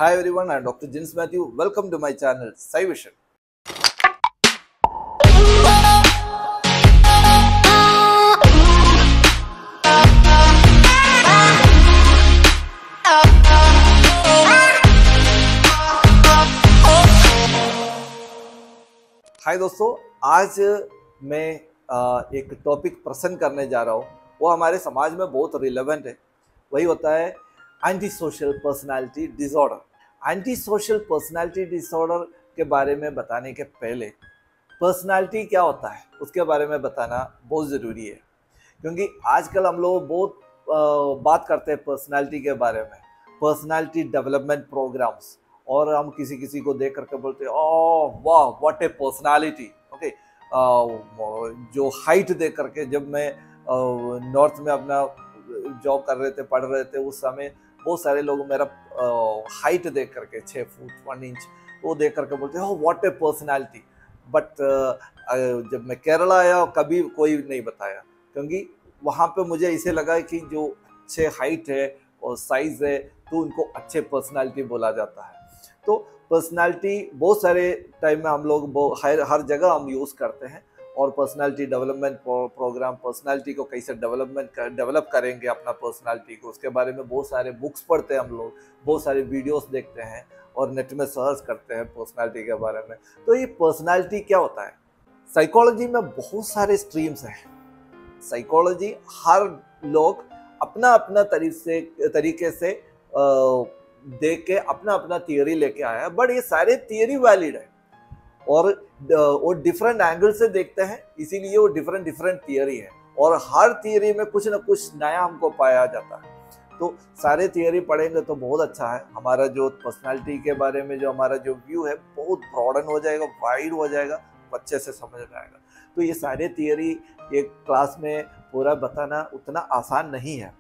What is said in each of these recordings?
Hi everyone, I'm Dr. Jins Matthew. Welcome to my channel, Sai Vision. हाय दोस्तों, आज मैं एक टॉपिक प्रसन्न करने जा रहा हूँ। वो हमारे समाज में बहुत रिलेवेंट है। वही होता है anti social personality disorder. Anti social personality disorder के बारे में बताने के पहले पर्सनालिटी क्या होता है उसके बारे में बताना बहुत ज़रूरी है, क्योंकि आजकल हम लोग बहुत बात करते हैं पर्सनालिटी के बारे में, पर्सनालिटी डेवलपमेंट प्रोग्राम्स, और हम किसी किसी को देख करके बोलते हैं ओह वाह व्हाट ए पर्सनालिटी। ओके, जो हाइट देख करके, जब मैं नॉर्थ में अपना जॉब कर रहे थे, पढ़ रहे थे, उस समय बहुत सारे लोग मेरा हाइट देख करके 6 फुट 1 इंच वो देख करके बोलते हैं oh what A personality. But जब मैं केरला आया कभी कोई नहीं बताया, क्योंकि वहाँ पे मुझे इसे लगा कि जो अच्छे हाइट है और साइज है तो उनको अच्छे पर्सनालिटी बोला जाता है। तो पर्सनालिटी बहुत सारे टाइम में हम लोग हर जगह हम यूज़ करते हैं, और पर्सनालिटी डेवलपमेंट प्रोग्राम, पर्सनालिटी को कैसे डेवलप करेंगे अपना पर्सनालिटी को, उसके बारे में बहुत सारे बुक्स पढ़ते हैं हम लोग, बहुत सारे वीडियोस देखते हैं और नेट में सर्च करते हैं पर्सनालिटी के बारे में। तो ये पर्सनालिटी क्या होता है? साइकोलॉजी में बहुत सारे स्ट्रीम्स हैं। साइकोलॉजी हर लोग अपना अपना तरीके से देख के अपना अपना थियरी लेके आया है, बट ये सारे थियरी वैलिड है और वो डिफरेंट एंगल से देखते हैं, इसीलिए वो डिफरेंट थियरी है, और हर थियरी में कुछ ना कुछ नया हमको पाया जाता है। तो सारे थियरी पढ़ेंगे तो बहुत अच्छा है। हमारा जो पर्सनालिटी के बारे में जो हमारा जो व्यू है बहुत ब्रॉडन हो जाएगा, वाइड हो जाएगा, अच्छे से समझ में आएगा। तो ये सारे थियरी एक क्लास में पूरा बताना उतना आसान नहीं है,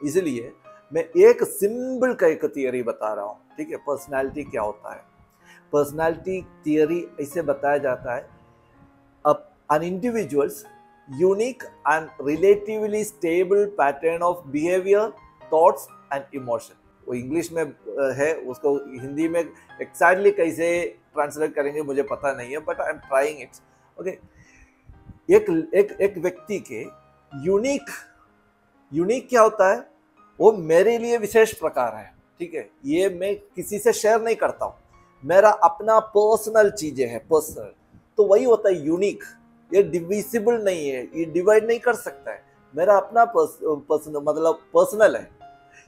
इसलिए मैं एक सिंपल का एक थियरी बता रहा हूँ। ठीक है, पर्सनालिटी क्या होता है? पर्सनालिटी थियरी ऐसे बताया जाता है, an individual's unique and relatively stable pattern of behavior, thoughts and emotion। वो इंग्लिश में है, उसको हिंदी में एक्जैक्टली कैसे ट्रांसलेट करेंगे मुझे पता नहीं है, but I am trying it. Okay, एक व्यक्ति के यूनिक क्या होता है? वो मेरे लिए विशेष प्रकार है। ठीक है, ये मैं किसी से शेयर नहीं करता हूँ, मेरा अपना पर्सनल चीजें है, पर्सनल। तो वही होता है यूनिक। ये डिविजिबल नहीं है, ये डिवाइड नहीं कर सकता है, मेरा अपना पर्सनल मतलब पर्सनल है।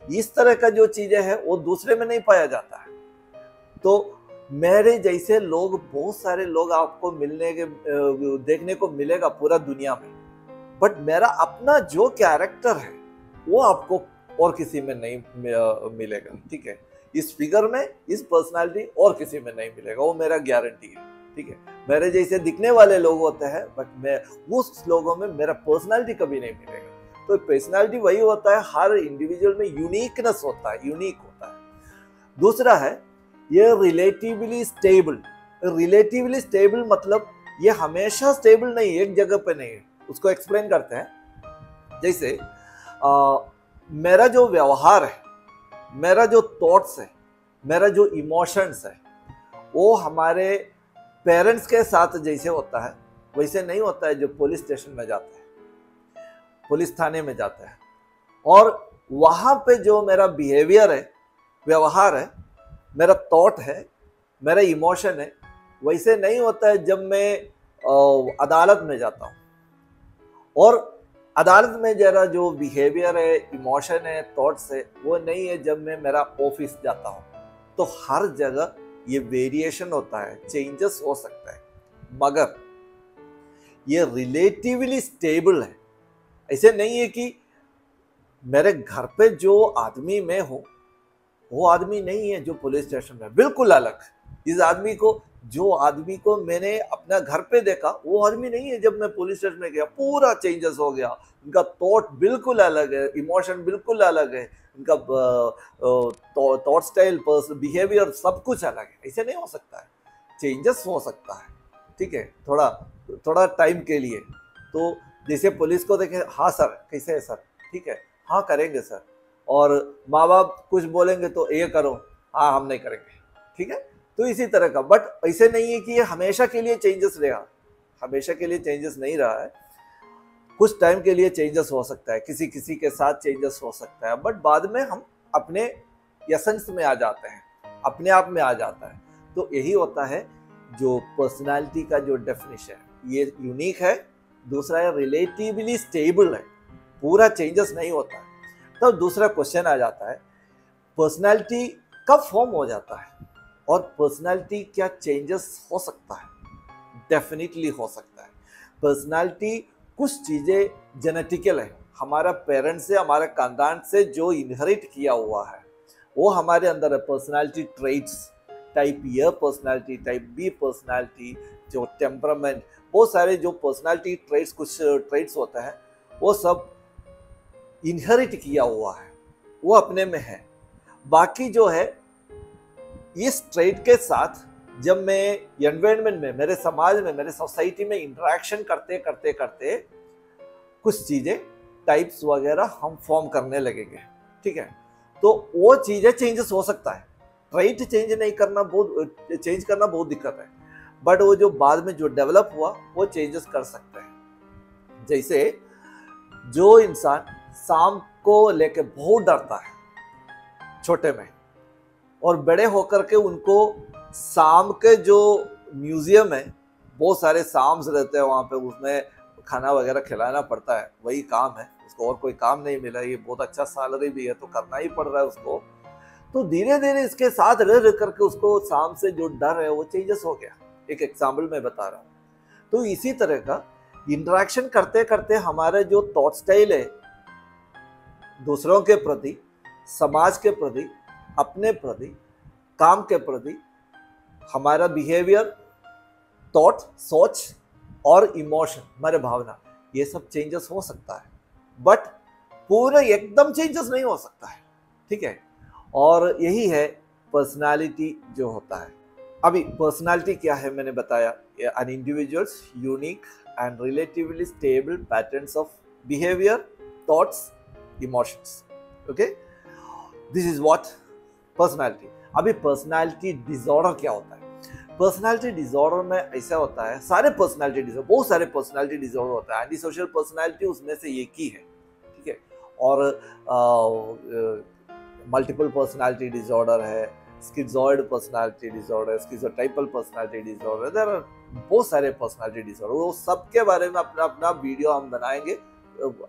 इस तरह का जो चीजें है वो दूसरे में नहीं पाया जाता है। तो मेरे जैसे लोग, बहुत सारे लोग आपको देखने को मिलेगा पूरा दुनिया में, बट मेरा अपना जो कैरेक्टर है वो आपको और किसी में नहीं मिलेगा। ठीक है, इस फिगर में, इस पर्सनालिटी और किसी में नहीं मिलेगा, वो मेरा गारंटी है। ठीक है, मेरे जैसे दिखने वाले लोग होते हैं, बट मैं उस लोगों में मेरा पर्सनालिटी कभी नहीं मिलेगा। तो पर्सनालिटी वही होता है, हर इंडिविजुअल में यूनिकनेस होता है, यूनिक होता है। दूसरा है ये रिलेटिवली स्टेबल। रिलेटिवली स्टेबल मतलब ये हमेशा स्टेबल नहीं, एक जगह पे नहीं है। उसको एक्सप्लेन करते हैं। जैसे मेरा जो व्यवहार है, मेरा जो थॉट्स है, मेरा जो इमोशंस है, वो हमारे पेरेंट्स के साथ जैसे होता है वैसे नहीं होता है जो पुलिस स्टेशन में जाता है, पुलिस थाने में जाता है, और वहाँ पे जो मेरा बिहेवियर है, व्यवहार है, मेरा थॉट है, मेरा इमोशन है, वैसे नहीं होता है जब मैं अदालत में जाता हूँ। और अदालत में जरा जो बिहेवियर है, इमोशन है, थॉट्स है, वो नहीं है जब मैं मेरा ऑफिस जाता हूँ। तो हर जगह ये वेरिएशन होता है, चेंजेस हो सकता है, मगर ये रिलेटिवली स्टेबल है। ऐसे नहीं है कि मेरे घर पे जो आदमी मैं हूँ वो आदमी नहीं है जो पुलिस स्टेशन में, बिल्कुल अलग। जो आदमी को मैंने अपना घर पे देखा वो आदमी नहीं है जब मैं पुलिस स्टेशन में गया, पूरा चेंजेस हो गया। उनका थॉट बिल्कुल अलग है, इमोशन बिल्कुल अलग है, उनका थॉट स्टाइल, बिहेवियर सब कुछ अलग है। ऐसे नहीं हो सकता है, चेंजेस हो सकता है। ठीक है, थोड़ा टाइम के लिए। तो जैसे पुलिस को देखें, हाँ सर कैसे है सर, ठीक है हाँ करेंगे सर, और माँ बाप कुछ बोलेंगे तो ये करो, हाँ हम नहीं करेंगे, ठीक है। तो इसी तरह का, बट ऐसे नहीं है कि ये हमेशा के लिए चेंजेस रहेगा, हमेशा के लिए चेंजेस नहीं रहा है। कुछ टाइम के लिए चेंजेस हो सकता है, किसी किसी के साथ चेंजेस हो सकता है, बट बाद में हम अपने एसेंस में आ जाते हैं, अपने आप में आ जाता है। तो यही होता है जो पर्सनालिटी का जो डेफिनेशन है, ये यूनिक है। दूसरा है रिलेटिवली स्टेबल है, पूरा चेंजेस नहीं होता है। तो दूसरा क्वेश्चन आ जाता है, पर्सनालिटी कब फॉर्म हो जाता है और पर्सनालिटी क्या चेंजेस हो सकता है? डेफिनेटली हो सकता है। पर्सनालिटी कुछ चीज़ें जेनेटिकल है, हमारा पेरेंट्स से, हमारे खानदान से जो इनहेरिट किया हुआ है वो हमारे अंदर है। Personality traits, type A personality, type B personality, जो टेम्परामेंट, बहुत सारे जो पर्सनालिटी ट्रेट्स, कुछ ट्रेट्स होते हैं वो सब इनहेरिट किया हुआ है, वो अपने में है। बाकी जो है इस ट्रेट के साथ जब मैं एनवायरनमेंट में, मेरे समाज में, मेरे सोसाइटी में इंटरेक्शन करते करते करते कुछ चीज़ें, टाइप्स वगैरह हम फॉर्म करने लगेंगे, ठीक है। तो वो चीज़ें चेंजेस हो सकता है, ट्रेट चेंज नहीं करना बहुत, चेंज करना बहुत दिक्कत है, बट वो जो बाद में जो डेवलप हुआ वो चेंजेस कर सकते हैं। जैसे जो इंसान शाम को लेके बहुत डरता है छोटे में, और बड़े होकर के उनको शाम के जो म्यूजियम है, बहुत सारे शाम्स रहते हैं वहाँ पे, उसमें खाना वगैरह खिलाना पड़ता है, वही काम है उसको, और कोई काम नहीं मिला, ये बहुत अच्छा सैलरी भी है तो करना ही पड़ रहा है उसको। तो धीरे धीरे इसके साथ रह रह करके उसको शाम से जो डर है वो चेंजेस हो गया। एक एग्जाम्पल मैं बता रहा हूँ। तो इसी तरह का इंटरेक्शन करते करते हमारा जो थॉट स्टाइल है, दूसरों के प्रति, समाज के प्रति, अपने प्रति, काम के प्रति, हमारा बिहेवियर, थॉट, सोच और इमोशन, हमारे भावना, ये सब चेंजेस हो सकता है, बट पूरे एकदम चेंजेस नहीं हो सकता है, ठीक है। और यही है पर्सनालिटी जो होता है। अभी पर्सनालिटी क्या है मैंने बताया, an individuals unique and relatively stable patterns of behaviour, thoughts, emotions, okay, this is what personality. अभी पर्सनालिटी डिसऑर्डर क्या होता है? पर्सनालिटी डिसऑर्डर में ऐसा होता है, सारे पर्सनालिटी डिसऑर्डर, बहुत सारे पर्सनालिटी डिसऑर्डर होता है, एंटी सोशल पर्सनालिटी उसमें से एक ही है, ठीक है। और मल्टीपल पर्सनालिटी डिसऑर्डर है, schizoid personality disorder, schizotypal personality disorder, there are बहुत सारे पर्सनालिटी डिसऑर्डर। वो सब के बारे में अपना अपना वीडियो हम बनाएंगे,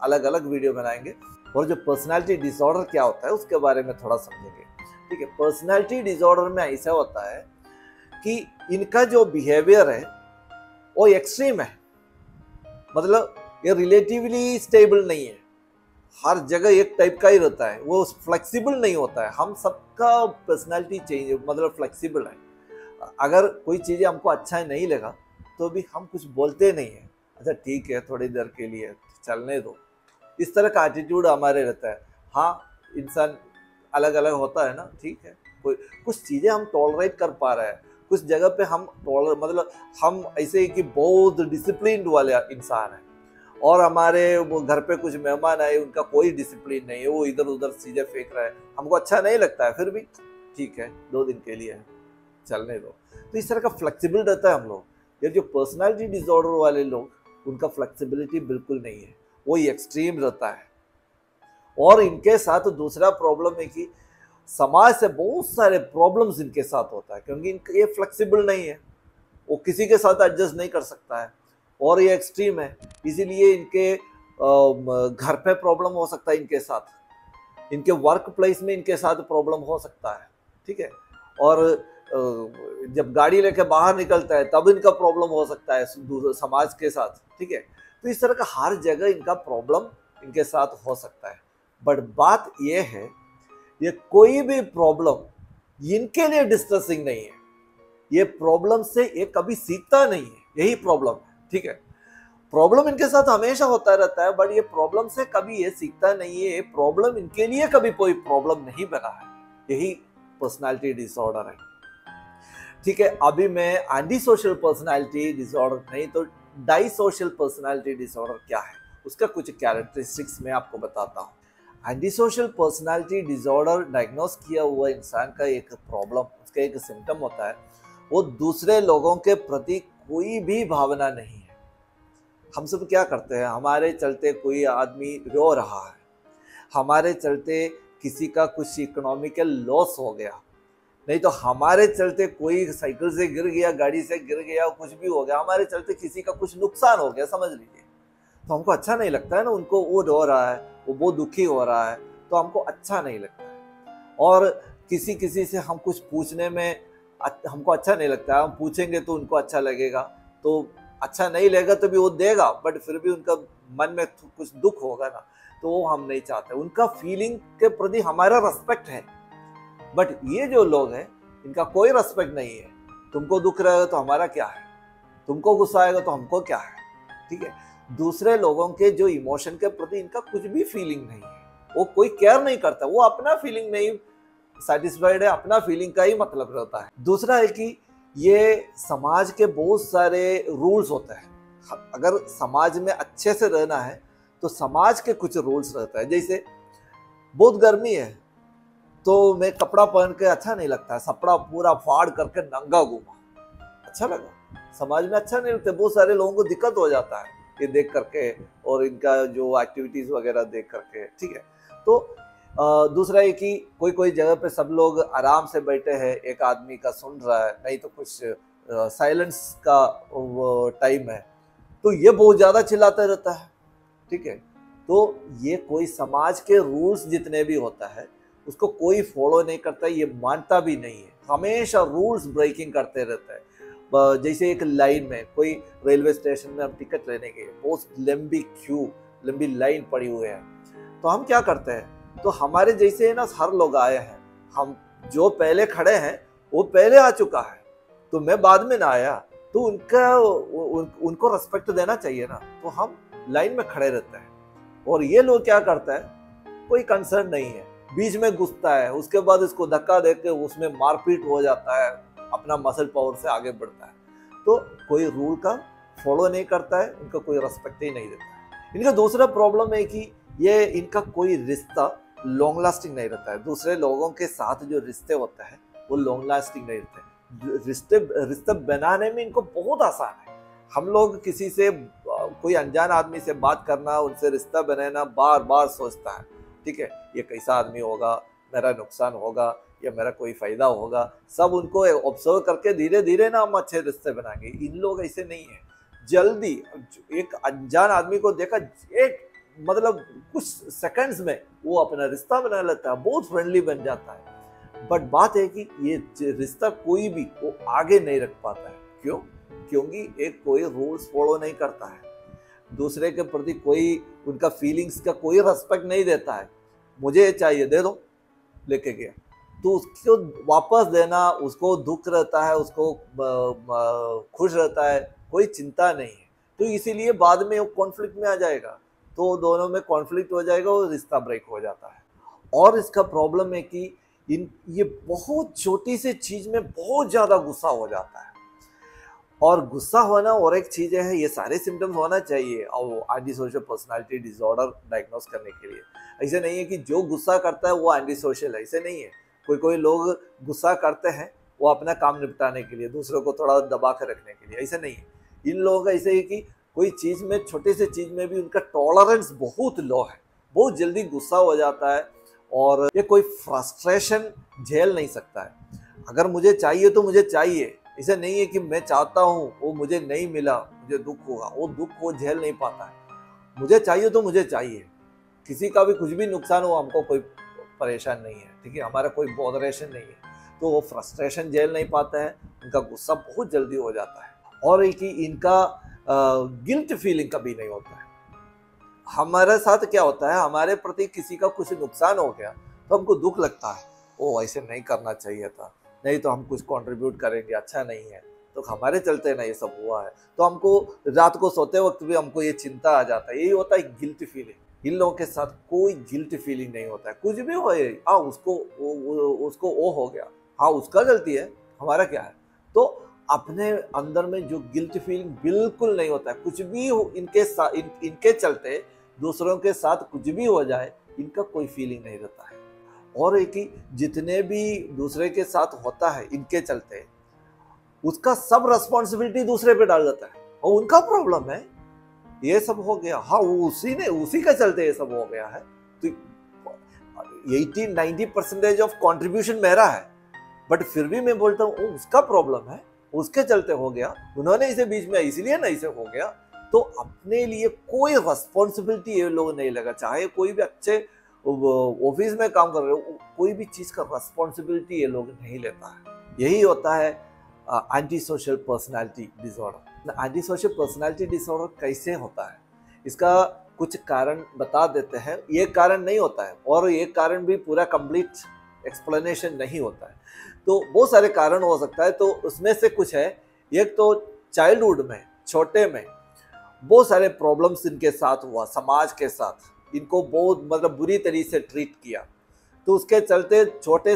अलग अलग वीडियो बनाएंगे, और जो पर्सनालिटी डिसऑर्डर क्या होता है उसके बारे में थोड़ा समझेंगे, ठीक है। पर्सनालिटी डिसऑर्डर में ऐसा होता है कि इनका जो बिहेवियर है वो एक्सट्रीम है, मतलब ये रिलेटिवली स्टेबल नहीं है, हर जगह एक टाइप का ही रहता है, वो फ्लेक्सिबल नहीं होता है। हम सबका पर्सनालिटी चेंज, मतलब फ्लेक्सिबल है। अगर कोई चीज़ें हमको अच्छा नहीं लगा तो भी हम कुछ बोलते नहीं है, अच्छा ठीक है थोड़ी देर के लिए चलने दो, इस तरह का एटीट्यूड हमारे रहता है। हाँ, इंसान अलग अलग होता है ना, ठीक है, कोई कुछ चीज़ें हम टॉलरेट कर पा रहे हैं, कुछ जगह पे हम मतलब हम ऐसे ही कि बहुत डिसिप्लिन वाले इंसान हैं, और हमारे वो घर पे कुछ मेहमान आए, उनका कोई डिसिप्लिन नहीं है, वो इधर उधर चीज़ें फेंक रहा है, हमको अच्छा नहीं लगता है, फिर भी ठीक है 2 दिन के लिए चलने दो। तो इस तरह का फ्लेक्सिबल रहता है हम लोग। ये जो पर्सनालिटी डिसऑर्डर वाले लोग, उनका फ्लेक्सिबिलिटी बिल्कुल नहीं है, वो एक्सट्रीम रहता है। और इनके साथ दूसरा प्रॉब्लम है कि समाज से बहुत सारे प्रॉब्लम्स इनके साथ होता है, क्योंकि ये फ्लेक्सिबल नहीं है, वो किसी के साथ एडजस्ट नहीं कर सकता है, और ये एक्सट्रीम है, इसीलिए इनके घर पे प्रॉब्लम हो सकता है इनके साथ, इनके वर्क प्लेस में इनके साथ प्रॉब्लम हो सकता है, ठीक है। और जब गाड़ी लेके बाहर निकलता है तब इनका प्रॉब्लम हो सकता है समाज के साथ, ठीक है। तो इस तरह का हर जगह इनका प्रॉब्लम इनके साथ हो सकता है, बट बात यह है, ये कोई भी प्रॉब्लम इनके लिए डिस्ट्रेसिंग नहीं है, ये प्रॉब्लम से ये कभी सीखता नहीं है, यही प्रॉब्लम है, ठीक है। प्रॉब्लम इनके साथ हमेशा होता रहता है, बट ये प्रॉब्लम से कभी ये सीखता नहीं है, प्रॉब्लम इनके लिए कभी कोई प्रॉब्लम नहीं बना है, यही पर्सनालिटी डिसऑर्डर है, ठीक है। अभी मैं एंटी सोशल पर्सनालिटी डिसऑर्डर नहीं तो डाई सोशल पर्सनालिटी डिसऑर्डर क्या है उसका कुछ कैरेक्टरिस्टिक्स मैं आपको बताता हूँ। Anti social personality disorder diagnose किया हुआ इंसान का एक प्रॉब्लम, उसका एक सिम्टम होता है, वो दूसरे लोगों के प्रति कोई भी भावना नहीं है। हम सब क्या करते हैं, हमारे चलते कोई आदमी रो रहा है, हमारे चलते किसी का कुछ इकोनॉमिकल लॉस हो गया, नहीं तो हमारे चलते कोई साइकिल से गिर गया, गाड़ी से गिर गया, कुछ भी हो गया, हमारे चलते किसी का कुछ नुकसान हो गया, समझ लीजिए, तो हमको अच्छा नहीं लगता है ना। उनको वो रो रहा है, वो बहुत दुखी हो रहा है, तो हमको अच्छा नहीं लगता है। और किसी किसी से हम कुछ पूछने में हमको अच्छा नहीं लगता है, हम पूछेंगे तो उनको अच्छा लगेगा, तो अच्छा नहीं लगेगा तो भी वो देगा, बट फिर भी उनका मन में कुछ दुख होगा ना, तो वो हम नहीं चाहते। उनका फीलिंग के प्रति हमारा रेस्पेक्ट है, बट ये जो लोग हैं इनका कोई रेस्पेक्ट नहीं है। तुमको दुख रहेगा तो हमारा क्या है, तुमको गुस्सा आएगा तो हमको क्या है, ठीक है। दूसरे लोगों के जो इमोशन के प्रति इनका कुछ भी फीलिंग नहीं है, वो कोई केयर नहीं करता, वो अपना फीलिंग नहीं सेटिस्फाइड है, अपना फीलिंग का ही मतलब रहता है। दूसरा है कि ये समाज के बहुत सारे रूल्स होते हैं। अगर समाज में अच्छे से रहना है तो समाज के कुछ रूल्स रहता है। जैसे बहुत गर्मी है तो मैं कपड़ा पहन के अच्छा नहीं लगता है, कपड़ा पूरा फाड़ करके नंगा घूमा, अच्छा लगा, समाज में अच्छा नहीं लगता। बहुत सारे लोगों को दिक्कत हो जाता है ये देख करके, और इनका जो एक्टिविटीज वगैरह देख करके, ठीक है। तो दूसरा है कि कोई कोई जगह पे सब लोग आराम से बैठे हैं, एक आदमी का सुन रहा है, नहीं तो कुछ साइलेंस का टाइम है, तो ये बहुत ज़्यादा चिल्लाता रहता है, ठीक है। तो ये कोई समाज के रूल्स जितने भी होता है उसको कोई फॉलो नहीं करता, ये मानता भी नहीं है, हमेशा रूल्स ब्रेकिंग करते रहता है। जैसे एक लाइन में कोई रेलवे स्टेशन में हम टिकट लेने गए, बहुत लंबी लाइन पड़ी हुई है, तो हम क्या करते हैं, तो हमारे जैसे है ना हर लोग आए हैं, हम जो पहले खड़े हैं वो पहले आ चुका है, तो मैं बाद में ना आया, तो उनको रेस्पेक्ट देना चाहिए ना, तो हम लाइन में खड़े रहते हैं। और ये लोग क्या करता है, कोई कंसर्न नहीं है, बीच में घुसता है, उसके बाद इसको धक्का देके उसमें मारपीट हो जाता है, अपना मसल पावर से आगे बढ़ता है। तो कोई रूल का फॉलो नहीं करता है, उनका कोई रेस्पेक्ट ही नहीं देता है। इनका दूसरा प्रॉब्लम है कि ये इनका कोई रिश्ता लॉन्ग लास्टिंग नहीं रहता है। दूसरे लोगों के साथ जो रिश्ते होते हैं वो लॉन्ग लास्टिंग नहीं रहते। रिश्ते बनाने में इनको बहुत आसान है। हम लोग किसी से कोई अनजान आदमी से बात करना, उनसे रिश्ता बनाना बार बार सोचता है, ठीक है, ये कैसा आदमी होगा, मेरा नुकसान होगा या मेरा कोई फायदा होगा, सब उनको ऑब्जर्व करके धीरे धीरे ना हम अच्छे रिश्ते बनाएंगे। इन लोग ऐसे नहीं है, जल्दी एक अनजान आदमी को देखा, एक मतलब कुछ सेकंड्स में वो अपना रिश्ता बना लेता है, बहुत फ्रेंडली बन जाता है। बट बात है कि ये रिश्ता कोई भी वो आगे नहीं रख पाता है। क्यों? क्योंकि एक कोई रूल्स फॉलो नहीं करता है, दूसरे के प्रति कोई उनका फीलिंग्स का कोई रेस्पेक्ट नहीं देता है। मुझे चाहिए दे दो, लेके गया, तो उसको वापस देना, उसको दुख रहता है, उसको खुश रहता है, कोई चिंता नहीं है। तो इसीलिए बाद में वो कॉन्फ्लिक्ट में आ जाएगा, तो दोनों में कॉन्फ्लिक्ट हो जाएगा और रिश्ता ब्रेक हो जाता है। और इसका प्रॉब्लम है कि ये बहुत छोटी सी चीज में बहुत ज्यादा गुस्सा हो जाता है। और गुस्सा होना और एक चीज है, ये सारे सिम्टम्स होना चाहिए और anti social personality disorder diagnose करने के लिए। ऐसे नहीं है कि जो गुस्सा करता है वो एंटी सोशल है, ऐसे नहीं है। कोई कोई लोग गुस्सा करते हैं वो अपना काम निपटाने के लिए, दूसरों को थोड़ा दबा कर रखने के लिए, ऐसे नहीं है। इन लोगों का ऐसे है कि कोई चीज़ में, छोटे से चीज़ में भी उनका टॉलरेंस बहुत लो है, बहुत जल्दी गुस्सा हो जाता है, और ये कोई फ्रस्ट्रेशन झेल नहीं सकता है। अगर मुझे चाहिए तो मुझे चाहिए, ऐसा नहीं है कि मैं चाहता हूँ वो मुझे नहीं मिला मुझे दुख होगा, वो दुख वो झेल नहीं पाता है। मुझे चाहिए तो मुझे चाहिए, किसी का भी कुछ भी नुकसान हो हमको कोई परेशान नहीं है, ठीक है, हमारा कोई बॉदरेशन नहीं है। तो वो फ्रस्ट्रेशन झेल नहीं पाता है, उनका गुस्सा बहुत जल्दी हो जाता है, और कि इनका गिल्ट फीलिंग कभी नहीं होता है। हमारे साथ क्या होता है, हमारे प्रति किसी का कुछ नुकसान हो गया तो हमको दुख लगता है, ओ ऐसे नहीं करना चाहिए था, नहीं तो हम कुछ कंट्रीब्यूट करेंगे, अच्छा नहीं है, तो हमारे चलते ना ये सब हुआ है। तो हमको रात को सोते वक्त भी हमको ये चिंता आ जाता है, यही होता है गिल्ट फीलिंग। इन लोगों के साथ कोई गिल्ट फीलिंग नहीं होता है, कुछ भी हो, हाँ उसको वो हो गया, हाँ उसका गलती है, हमारा क्या है। तो अपने अंदर में जो गिल्ट फीलिंग बिल्कुल नहीं होता है। कुछ भी हो इनके चलते दूसरों के साथ कुछ भी हो जाए इनका कोई फीलिंग नहीं रहता है। और एक ही जितने भी दूसरे के साथ होता है इनके चलते, उसका सब रिस्पॉन्सिबिलिटी दूसरे पे डाल देता है और उनका प्रॉब्लम है, ये सब हो गया, हाँ उसी के चलते ये सब हो गया है। तो 80-90% ऑफ कॉन्ट्रीब्यूशन मेरा है, बट फिर भी मैं बोलता हूँ उसका प्रॉब्लम है, उसके चलते हो गया, उन्होंने इसे बीच में इसीलिए ना इसे हो गया। तो अपने लिए कोई रिस्पॉन्सिबिलिटी ये लोग नहीं लगा, चाहे कोई भी अच्छे ऑफिस में काम कर रहे हो, कोई भी चीज का रिस्पॉन्सिबिलिटी ये लोग नहीं लेता है। यही होता है anti social personality disorder. Anti social personality disorder कैसे होता है, इसका कुछ कारण बता देते हैं। ये कारण नहीं होता है और ये कारण भी पूरा कंप्लीट एक्सप्लेनेशन नहीं होता है, तो बहुत सारे कारण हो सकता है। तो उसमें से कुछ है, एक तो चाइल्डहुड में, छोटे में बहुत सारे प्रॉब्लम्स इनके साथ हुआ, समाज के साथ इनको बहुत मतलब बुरी तरीके से ट्रीट किया, तो उसके चलते छोटे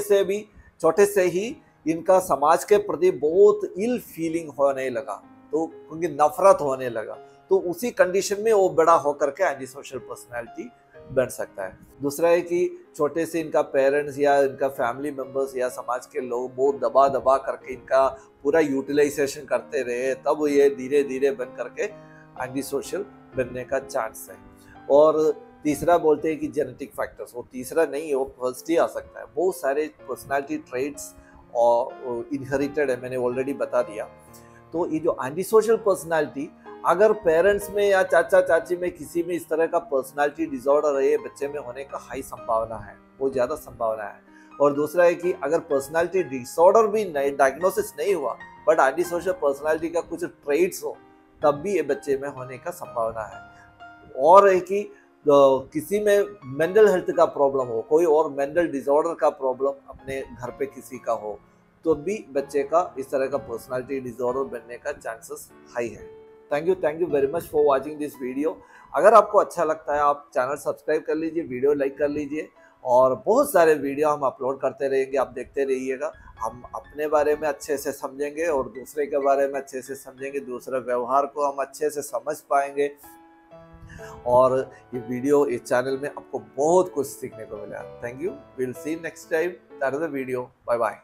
से ही इनका समाज के प्रति बहुत इल फीलिंग होने लगा, तो उनकी नफरत होने लगा। तो उसी कंडीशन में वो बड़ा होकर के एंटी सोशल पर्सनैलिटी बन सकता है। दूसरा है कि छोटे से इनका पेरेंट्स या इनका फैमिली मेंबर्स या समाज के लोग बहुत दबा करके इनका पूरा यूटिलाइजेशन करते रहे, तब ये धीरे धीरे बन करके एंटी सोशल बनने का चांस है। और तीसरा बोलते हैं कि जेनेटिक फैक्टर्स, वो तीसरा नहीं है, वो फर्स्ट ही आ सकता है। बहुत सारे पर्सनालिटी ट्रेट्स और इनहेरिटेड है, मैंने ऑलरेडी बता दिया। तो ये जो एंटी सोशल पर्सनालिटी अगर पेरेंट्स में या चाचा चाची में किसी में इस तरह का पर्सनालिटी डिसऑर्डर है, बच्चे में होने का हाई संभावना है, बहुत ज़्यादा संभावना है। और दूसरा है कि अगर पर्सनालिटी डिसऑर्डर भी डायग्नोसिस नहीं हुआ, बट एंटी सोशल पर्सनालिटी का कुछ ट्रेट्स हो, तब भी ये बच्चे में होने का संभावना है। और है कि किसी में मेंटल हेल्थ का प्रॉब्लम हो, कोई और मेंटल डिसऑर्डर का प्रॉब्लम अपने घर पे किसी का हो, तो भी बच्चे का इस तरह का पर्सनालिटी डिसऑर्डर बनने का चांसेस हाई है। Thank you very much for watching this video. अगर आपको अच्छा लगता है आप चैनल सब्सक्राइब कर लीजिए, वीडियो लाइक कर लीजिए, और बहुत सारे वीडियो हम अपलोड करते रहेंगे, आप देखते रहिएगा। हम अपने बारे में अच्छे से समझेंगे और दूसरे के बारे में अच्छे से समझेंगे, दूसरे व्यवहार को हम अच्छे से समझ पाएंगे। और ये वीडियो, इस चैनल में आपको बहुत कुछ सीखने को मिला। Thank you, will see next time, that is the video, bye bye.